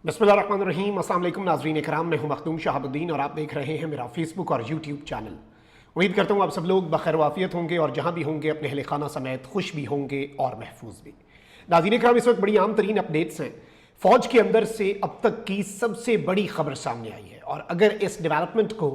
बिस्मिल्लाहिर्रहमानिर्रहीम। अस्सलाम वालेकुम नाज़रीन इकराम, मैं हूं मखदूम शहाबुद्दीन और आप देख रहे हैं मेरा फेसबुक और यूट्यूब चैनल। उम्मीद करता हूं आप सब लोग बखैर वाफियत होंगे और जहां भी होंगे अपने अहले खाना समेत खुश भी होंगे और महफूज भी। नाज़रीन इकराम, इस वक्त बड़ी आम तरीन अपडेट्स हैं। फौज के अंदर से अब तक की सबसे बड़ी खबर सामने आई है और अगर इस डेवलपमेंट को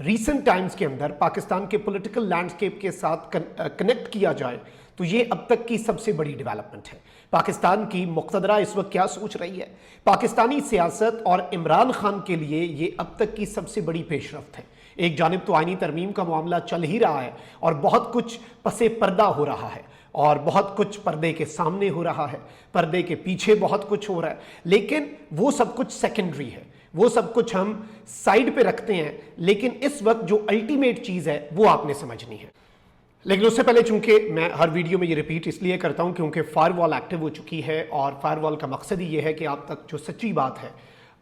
रीसेंट टाइम्स के अंदर पाकिस्तान के पॉलिटिकल लैंडस्केप के साथ कनेक्ट किया जाए तो ये अब तक की सबसे बड़ी डेवलपमेंट है। पाकिस्तान की मुक़्तदरा इस वक्त क्या सोच रही है, पाकिस्तानी सियासत और इमरान खान के लिए ये अब तक की सबसे बड़ी पेशरफ्त है। एक जानिब तो आईनी तरमीम का मामला चल ही रहा है और बहुत कुछ पसे पर्दा हो रहा है और बहुत कुछ पर्दे के सामने हो रहा है, पर्दे के पीछे बहुत कुछ हो रहा है, लेकिन वो सब कुछ सेकेंडरी है, वो सब कुछ हम साइड पे रखते हैं। लेकिन इस वक्त जो अल्टीमेट चीज़ है वो आपने समझनी है। लेकिन उससे पहले, चूंकि मैं हर वीडियो में ये रिपीट इसलिए करता हूं क्योंकि फायरवॉल एक्टिव हो चुकी है और फायरवॉल का मकसद ही ये है कि आप तक जो सच्ची बात है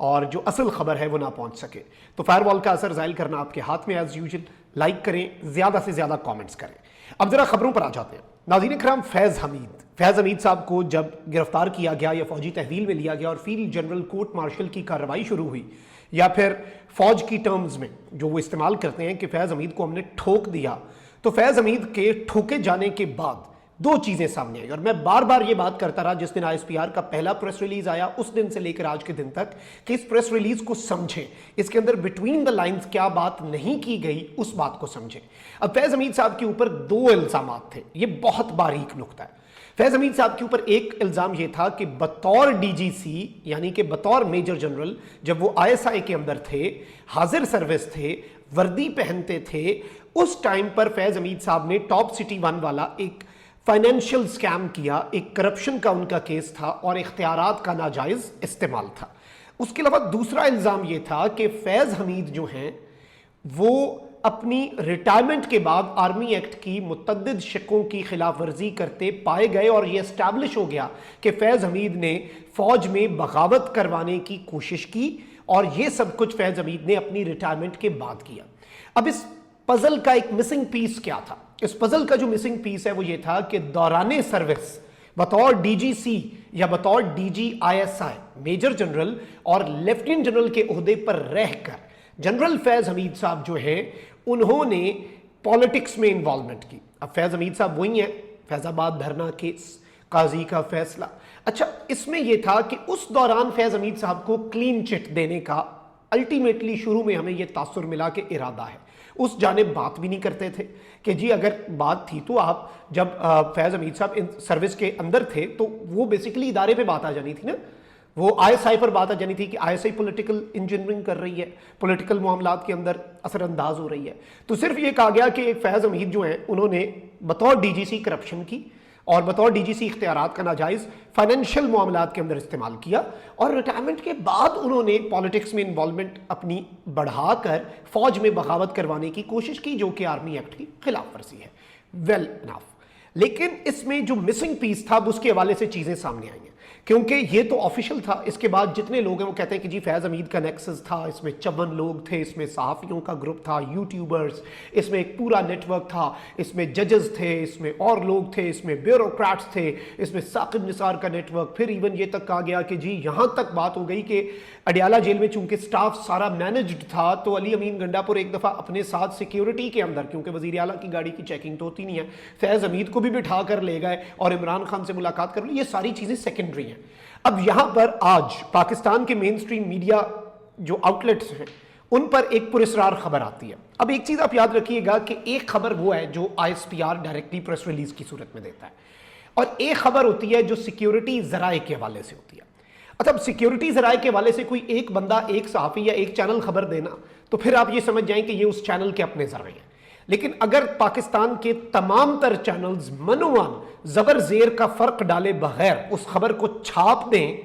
और जो असल खबर है वो ना पहुंच सके। तो फायरवॉल का असर ज़ाहिर करना आपके हाथ में एज यूजुअल। लाइक करें, ज़्यादा से ज़्यादा कॉमेंट्स करें। अब ज़रा खबरों पर आ जाते हैं। नाज़रीन इकराम, फैज़ हमीद साहब को जब गिरफ्तार किया गया या फौजी तहवील में लिया गया और फील्ड जनरल कोर्ट मार्शल की कार्रवाई शुरू हुई, या फिर फौज की टर्म्स में जो वो इस्तेमाल करते हैं कि फैज़ हमीद को हमने ठोक दिया, तो फैज़ हमीद के ठोके जाने के बाद दो चीजें सामने आई और मैं बार बार ये बात करता रहा जिस दिन आईएसपीआर का पहला प्रेस रिलीज आया उस दिन से लेकर आज के दिन तक कि इस प्रेस रिलीज को समझें, इसके अंदर बिटवीन द लाइंस क्या बात नहीं की गई उस बात को समझें। अब फैज़ हमीद साहब के ऊपर दो इल्जामात थे, ये बहुत बारीक नुक्ता है। फैज़ हमीद साहब के ऊपर एक इल्जाम यह था कि बतौर डीजीसी यानी कि बतौर मेजर जनरल जब वो आईएसआई के अंदर थे, हाजिर सर्विस थे, वर्दी पहनते थे, उस टाइम पर फैज़ हमीद साहब ने टॉप सिटी वन वाला एक फाइनेंशियल स्कैम किया, एक करप्शन का उनका केस था और इख्तियारात का नाजायज इस्तेमाल था। उसके अलावा दूसरा इल्ज़ाम यह था कि फैज़ हमीद जो हैं वो अपनी रिटायरमेंट के बाद आर्मी एक्ट की मुतअद्दिद शिकों की खिलाफ वर्जी करते पाए गए और यह एस्टैब्लिश हो गया कि फैज़ हमीद ने फौज में बगावत करवाने की कोशिश की और यह सब कुछ फैज़ हमीद ने अपनी रिटायरमेंट के बाद किया। अब इस पजल का एक मिसिंग पीस क्या था? इस पजल का जो मिसिंग पीस है वो ये था कि दौराने सर्विस बतौर डीजीसी या बतौर डीजी आईएसआई मेजर जनरल और लेफ्टिनेंट जनरल के ओहदे पर रहकर जनरल फैज़ हमीद साहब जो है उन्होंने पॉलिटिक्स में इन्वॉल्वमेंट की। अब फैज़ हमीद साहब वही हैं, फैजाबाद धरना केस, काजी का फैसला। अच्छा, इसमें यह था कि उस दौरान फैज़ हमीद साहब को क्लीन चिट देने का अल्टीमेटली शुरू में हमें यह तासुर मिला कि इरादा है। उस जानिब बात भी नहीं करते थे कि जी अगर बात थी तो आप जब फैज़ हमीद साहब सर्विस के अंदर थे तो वो बेसिकली इदारे पे बात आ जानी थी ना, वो आईएसआई पर बात आ जानी थी कि आईएसआई पॉलिटिकल इंजीनियरिंग कर रही है, पॉलिटिकल मामलात के अंदर असरअंदाज हो रही है। तो सिर्फ ये कहा गया कि फैज़ हमीद जो हैं उन्होंने बतौर डीजीसी करप्शन की और बतौर डीजीसी इख्तियारात का नाजायज़ फाइनेंशियल मामलात के अंदर इस्तेमाल किया और रिटायरमेंट के बाद उन्होंने पॉलिटिक्स में इन्वॉल्वमेंट अपनी बढ़ाकर फौज में बगावत करवाने की कोशिश की जो कि आर्मी एक्ट की खिलाफ वर्जी है। वेल इनफ, लेकिन इसमें जो मिसिंग पीस था उसके हवाले से चीज़ें सामने आई हैं क्योंकि ये तो ऑफिशियल था। इसके बाद जितने लोग हैं वो कहते हैं कि जी फैज़ हमीद का नेक्सस था, इसमें 54 लोग थे, इसमें सहाफ़ियों का ग्रुप था, यूट्यूबर्स, इसमें एक पूरा नेटवर्क था, इसमें जजेस थे, इसमें और लोग थे, इसमें ब्यूरोक्रेट्स थे, इसमें साकिब निसार का नेटवर्क। फिर इवन ये तक कहा गया कि जी यहाँ तक बात हो गई कि अडियाला जेल में चूंकि स्टाफ सारा मैनेज्ड था तो अली अमीन गंडापुर एक दफ़ा अपने साथ सिक्योरिटी के अंदर, क्योंकि वज़ीर आला की गाड़ी की चेकिंग तो होती नहीं है, फैज़ हमीद को भी बिठा कर ले गए और इमरान खान से मुलाकात कर ली। ये सारी चीज़ें सेकेंडरी हैं। अब यहां पर आज पाकिस्तान के मेन स्ट्रीम मीडिया जो आउटलेट्स हैं उन पर एक पुरस्कार खबर आती है। अब एक चीज आप याद रखिएगा कि एक खबर वो है जो आईएसपीआर डायरेक्टली प्रेस रिलीज की सूरत में देता है और एक खबर होती है जो सिक्योरिटी जराए के हवाले से होती है। अच्छा, सिक्योरिटी जराए के हवाले से कोई एक बंदा, एक सहाफ़ी या एक चैनल खबर देना तो फिर आप ये समझ जाएं कि ये उस चैनल के अपने जराए हैं। लेकिन अगर पाकिस्तान के तमाम तर चैनल्स मनोवन जबर जेर का फर्क डाले बगैर उस खबर को छाप दें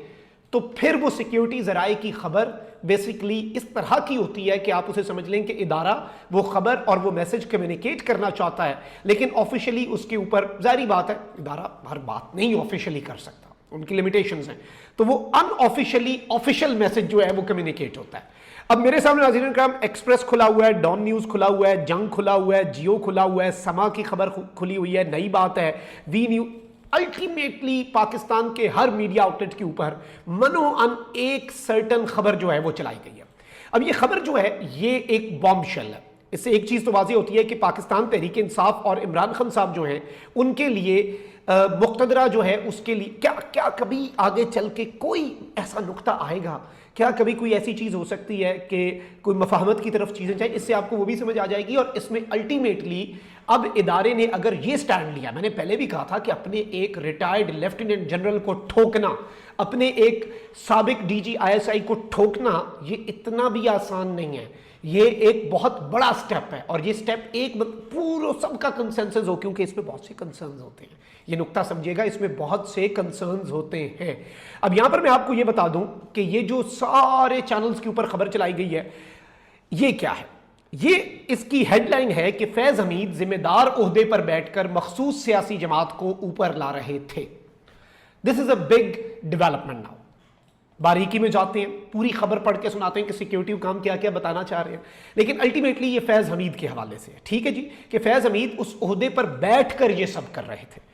तो फिर वो सिक्योरिटी जराए की खबर बेसिकली इस तरह की होती है कि आप उसे समझ लें कि इदारा वो खबर और वो मैसेज कम्युनिकेट करना चाहता है, लेकिन ऑफिशियली उसके ऊपर जारी बात है इदारा हर बात नहीं ऑफिशियली कर सकता, उनकी लिमिटेशंस हैं, तो वो अनऑफिशियली ऑफिशियल मैसेज जो है वो कम्युनिकेट होता है। अब मेरे सामने नाज़रीन इकराम एक्सप्रेस खुला हुआ है, डॉन न्यूज़ खुला हुआ है, जंग खुला हुआ है, जियो खुला हुआ है, समा की खबर खुली हुई है, नई बात है, वी न्यूज़, अल्टीमेटली पाकिस्तान के हर मीडिया आउटलेट के ऊपर मनोअन एक सर्टन खबर जो है वो चलाई गई है। अब ये खबर जो है ये एक बॉम्बशेल है। इससे एक चीज तो वाज़ेह होती है कि पाकिस्तान तहरीक इंसाफ और इमरान खान साहब जो हैं उनके लिए मुक़्तदरा जो है उसके लिए क्या कभी आगे चल के कोई ऐसा नुक्ता आएगा, क्या कभी कोई ऐसी चीज़ हो सकती है कि कोई मफाहमत की तरफ चीज़ें जाए, इससे आपको वो भी समझ आ जाएगी। और इसमें अल्टीमेटली अब इदारे ने अगर ये स्टैंड लिया, मैंने पहले भी कहा था कि अपने एक रिटायर्ड लेफ्टिनेंट जनरल को ठोकना, अपने एक साबिक डीजी आईएसआई को ठोकना, ये इतना भी आसान नहीं है। ये एक बहुत बड़ा स्टेप है और ये स्टेप एक पूरा सबका कंसेंसस हो, क्योंकि इसमें बहुत से कंसर्न्स होते हैं। ये नुक्ता समझिएगा, इसमें बहुत से कंसर्न्स होते हैं। अब यहां पर मैं आपको ये बता दूं कि ये जो सारे चैनल्स के ऊपर खबर चलाई गई है ये क्या है। ये इसकी हेडलाइन है कि फैज हमीद जिम्मेदार ओहदे पर बैठकर मखसूस सियासी जमात को ऊपर ला रहे थे। This is a big development now. बारीकी में जाते हैं, पूरी खबर पढ़ के सुनाते हैं कि सिक्योरिटी काम क्या क्या बताना चाह रहे हैं, लेकिन अल्टीमेटली ये फैज हमीद के हवाले से है। ठीक है जी, कि फैज हमीद उस ओहदे पर बैठकर ये सब कर रहे थे।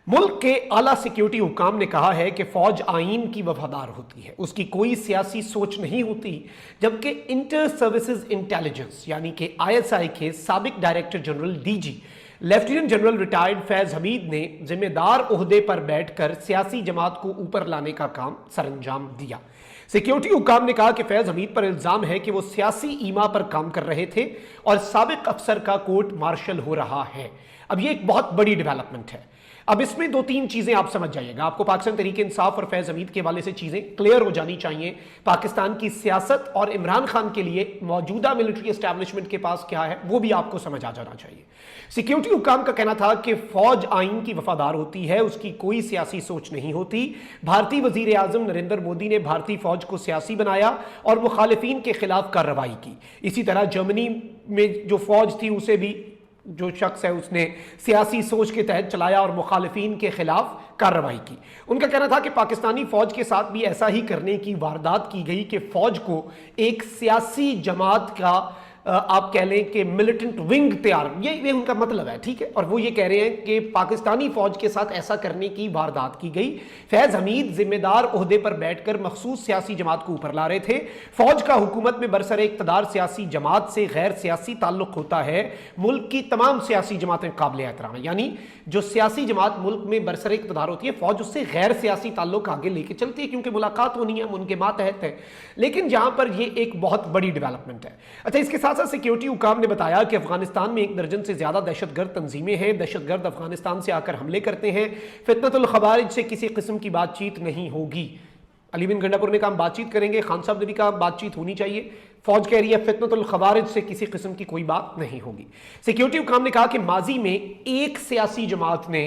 मुल्क के आला सिक्योरिटी हुकाम ने कहा है कि फौज आईन की वफादार होती है, उसकी कोई सियासी सोच नहीं होती, जबकि इंटर सर्विसेज इंटेलिजेंस यानी कि आईएसआई के साबिक director general DG lieutenant general retired Faiz Hamid ने जिम्मेदार ओहदे पर बैठकर सियासी जमात को ऊपर लाने का काम सरंजाम दिया। सिक्योरिटी हुकाम ने कहा कि फैज हमीद पर इल्जाम है कि वो सियासी ईमा पर काम कर रहे थे और साबिक अफसर का कोर्ट मार्शल हो रहा है। अब ये एक बहुत बड़ी डेवलपमेंट है। अब इसमें दो तीन चीजें आप समझ जाइएगा, आपको पाकिस्तान तहरीक इंसाफ और फैज हमीद के हवाले से चीजें क्लियर हो जानी चाहिए। पाकिस्तान की सियासत और इमरान खान के लिए मौजूदा मिलिट्री एस्टैब्लिशमेंट के पास क्या है वो भी आपको समझ आ जाना चाहिए। सिक्योरिटी हुकाम का कहना था कि फौज आइन की वफादार होती है, उसकी कोई सियासी सोच नहीं होती। भारतीय वजीर आजम नरेंद्र मोदी ने भारतीय फौज को सियासी बनाया और मुखालिफिन के खिलाफ कार्रवाई की। इसी तरह जर्मनी में जो फौज थी उसे भी जो शख्स है उसने सियासी सोच के तहत चलाया और मुखालिफिन के खिलाफ कार्रवाई की। उनका कहना था कि पाकिस्तानी फौज के साथ भी ऐसा ही करने की वारदात की गई कि फौज को एक सियासी जमात का आप कह लें कि मिलिटेंट विंग तैयार, ये उनका मतलब है। ठीक है, और वो ये कह रहे हैं कि पाकिस्तानी फौज के साथ ऐसा करने की वारदात की गई। फैज हमीद जिम्मेदार ओहदे पर बैठकर मखसूस सियासी जमात को ऊपर ला रहे थे। फौज का हुकूमत में बरसरे इक़्तिदार सियासी जमात से गैर सियासी ताल्लुक होता है। मुल्क की तमाम सियासी जमातें काबिल एहतराम है, यानी जो सियासी जमात मुल्क में बरसरे इक़्तिदार होती है फौज उससे गैर सियासी ताल्लुक आगे लेके चलती है, क्योंकि मुलाकात होनी है, उनके माँ तहत है। लेकिन जहां पर ये एक बहुत बड़ी डेवलपमेंट है। अच्छा, इसके साथ साथ सिक्योरिटी हुकाम ने बताया कि अफगानिस्तान में 1 दर्जन से ज्यादा दहशतगर्द तंजीमें हैं। दहशतगर्द अफगानिस्तान से आकर हमले करते हैं। फितनतुल खवारिज से किसी किस्म की बातचीत नहीं होगी। अली बिन गंडापुर ने कहा बातचीत करेंगे, खान साहब ने भी कहा बातचीत होनी चाहिए। फौज कह रही है फितनतुल खवारिज से किसी किस्म की कोई बात नहीं होगी। सिक्योरिटी हुकाम ने कहा कि माजी में एक सियासी जमात ने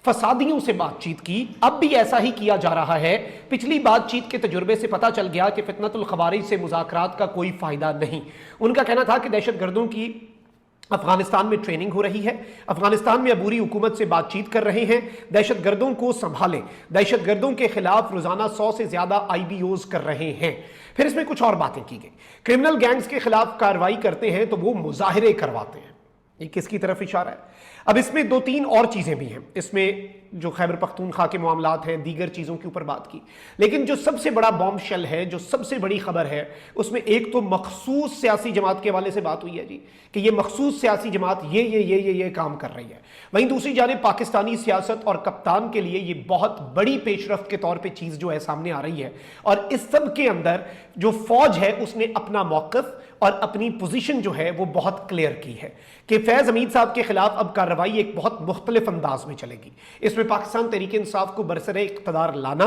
फसादियों से बातचीत की, अब भी ऐसा ही किया जा रहा है। पिछली बातचीत के तजुर्बे से पता चल गया कि फितनतुल खवारिज से मुज़ाकरात का कोई फायदा नहीं। उनका कहना था कि दहशतगर्दों की अफगानिस्तान में ट्रेनिंग हो रही है, अफगानिस्तान में अबूरी हुकूमत से बातचीत कर रहे हैं, दहशतगर्दों को संभालें, दहशतगर्दों के खिलाफ रोजाना 100 से ज्यादा IBOs कर रहे हैं। फिर इसमें कुछ और बातें की गई। क्रिमिनल गैंग्स के खिलाफ कार्रवाई करते हैं तो वो मुजाहिरे करवाते हैं। ये किसकी तरफ इशारा है? अब इसमें दो तीन और चीजें भी हैं। इसमें जो खैबर पख्तूनख्वा के मामलात हैं, दीगर चीजों के ऊपर बात की, लेकिन जो सबसे बड़ा बॉम्ब शेल है, जो सबसे बड़ी खबर है, उसमें एक तो मखसूस सियासी जमात के हवाले से बात हुई है जी, कि ये मखसूस सियासी जमात ये काम कर रही है। वहीं दूसरी जानिब पाकिस्तानी सियासत और कप्तान के लिए ये बहुत बड़ी पेशरफ्त के तौर पर चीज जो है सामने आ रही है। और इस सब के अंदर जो फौज है उसने अपना मौक़िफ़ और अपनी पोजीशन जो है वो बहुत क्लियर की है कि फैज हमीद साहब के खिलाफ अब कार्रवाई एक बहुत मुख्तलिफ अंदाज में चलेगी। इसमें पाकिस्तान तहरीक इंसाफ को बरसरे इक़्तिदार लाना,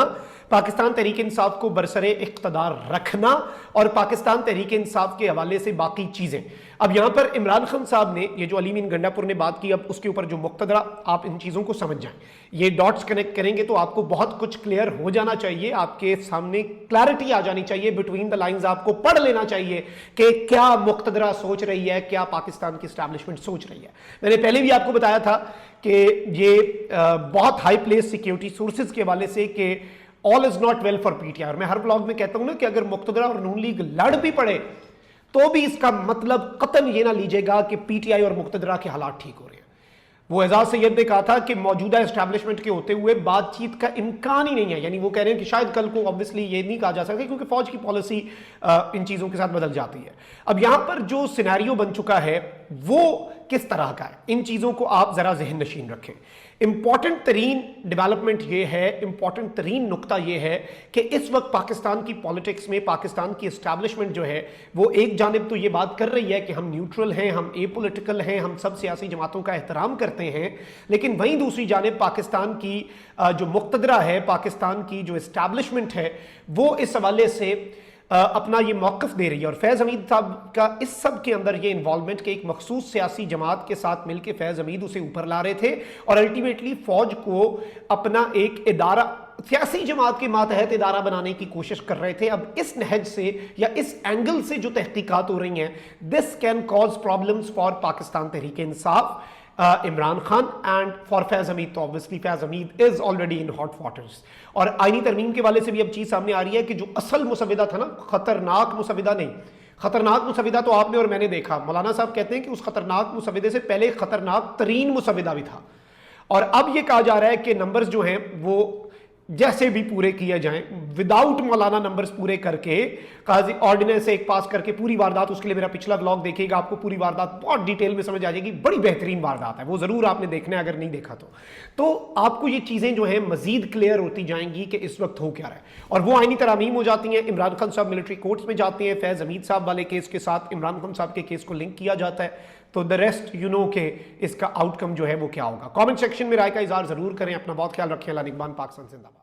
पाकिस्तान तहरीक इंसाफ को बरसरे इक़्तिदार रखना और पाकिस्तान तहरीक इंसाफ के हवाले से बाकी चीजें। अब यहां पर इमरान खान साहब ने ये जो अली बिन गंडापुर ने बात की, अब उसके ऊपर जो मुक़्तदरा, आप इन चीजों को समझ जाएं, ये डॉट्स कनेक्ट करेंगे तो आपको बहुत कुछ क्लियर हो जाना चाहिए, आपके सामने क्लैरिटी आ जानी चाहिए, बिटवीन द लाइंस आपको पढ़ लेना चाहिए कि क्या मुक़्तदरा सोच रही है, क्या पाकिस्तान की एस्टैब्लिशमेंट सोच रही है। मैंने पहले भी आपको बताया था कि ये बहुत हाई प्लेस सिक्योरिटी सोर्सेज के हवाले से कि all is not well for PTI। और मैं हर ब्लॉग में कहता हूं ना कि अगर मुक़्तदरा और नून लीग लड़ भी पड़े तो भी इसका मतलब कतन ये ना लीजिएगा कि PTI और मुक़्तदरा के हालात ठीक हो रहे हैं। वो एजाज सैयद ने कहा था कि मौजूदा एस्टैब्लिशमेंट के होते हुए बातचीत का इम्कान ही नहीं है। यानी वो कह रहे हैं कि शायद कल को ऑब्वियसली ये नहीं कहा जा सकता क्योंकि फौज की पॉलिसी इन चीजों के साथ बदल जाती है। अब यहां पर जो सिनेरियो बन चुका है वो किस तरह का है, इन चीजों को आप जरा जहन नशीन रखें। इंपॉर्टेंट तरीन डेवलपमेंट ये है, इंपॉर्टेंट तरीन नुकता ये है कि इस वक्त पाकिस्तान की पॉलिटिक्स में पाकिस्तान की एस्टैब्लिशमेंट जो है वो एक जानिब तो ये बात कर रही है कि हम न्यूट्रल हैं, हम एपॉलिटिकल हैं, हम सब सियासी जमातों का एहतराम करते हैं, लेकिन वहीं दूसरी जानिब पाकिस्तान की जो मुक्तदरा है, पाकिस्तान की जो एस्टैब्लिशमेंट है वो इस हवाले से अपना ये मौकफ दे रही है। और फैज़ हमीद साहब का इस सब के अंदर ये इन्वॉल्वमेंट के एक मखसूस सियासी जमात के साथ मिलकर फैज़ हमीद उसे ऊपर ला रहे थे और अल्टीमेटली फौज को अपना एक इदारा, सियासी जमात के मातहत इदारा बनाने की कोशिश कर रहे थे। अब इस नहज से या इस एंगल से जो तहकीकात हो रही हैं, this can cause problems for Pakistan Tehreek Insaf, Imran Khan and for Faiz Hameed. तो obviously Faiz Hameed is already in hot waters. और आईनी तरमीम के वाले से भी अब चीज सामने आ रही है कि जो असल मुसविदा था ना, खतरनाक मुसविदा नहीं, खतरनाक मुसविदा तो आपने और मैंने देखा, मौलाना साहब कहते हैं कि उस खतरनाक मुसविदे से पहले खतरनाक तरीन मुसविदा भी था। और अब यह कहा जा रहा है कि नंबर्स जो हैं वो जैसे भी पूरे किए जाएं, विदाउट मौलाना नंबर्स पूरे करके काजी ऑर्डिनेंस एक पास करके पूरी वारदात, उसके लिए मेरा पिछला व्लॉग देखिएगा, आपको पूरी वारदात बहुत डिटेल में समझ आ जाएगी। बड़ी बेहतरीन वारदात है, वो जरूर आपने देखना है अगर नहीं देखा तो आपको ये चीजें जो है मजीद क्लियर होती जाएंगी कि इस वक्त हो क्या रहा है। और वो आईनी तरामीम हो जाती हैं, इमरान खान साहब मिलिट्री कोर्ट्स में जाते हैं, फैज हमीद साहब वाले केस के साथ इमरान खान साहब के केस को लिंक किया जाता है। तो द रेस्ट यू नो के इसका आउटकम जो है वो क्या होगा। कमेंट सेक्शन में राय का इजहार जरूर करें। अपना बहुत ख्याल रखें। अल्लाह निगहबान। पाकिस्तान जिंदाबाद।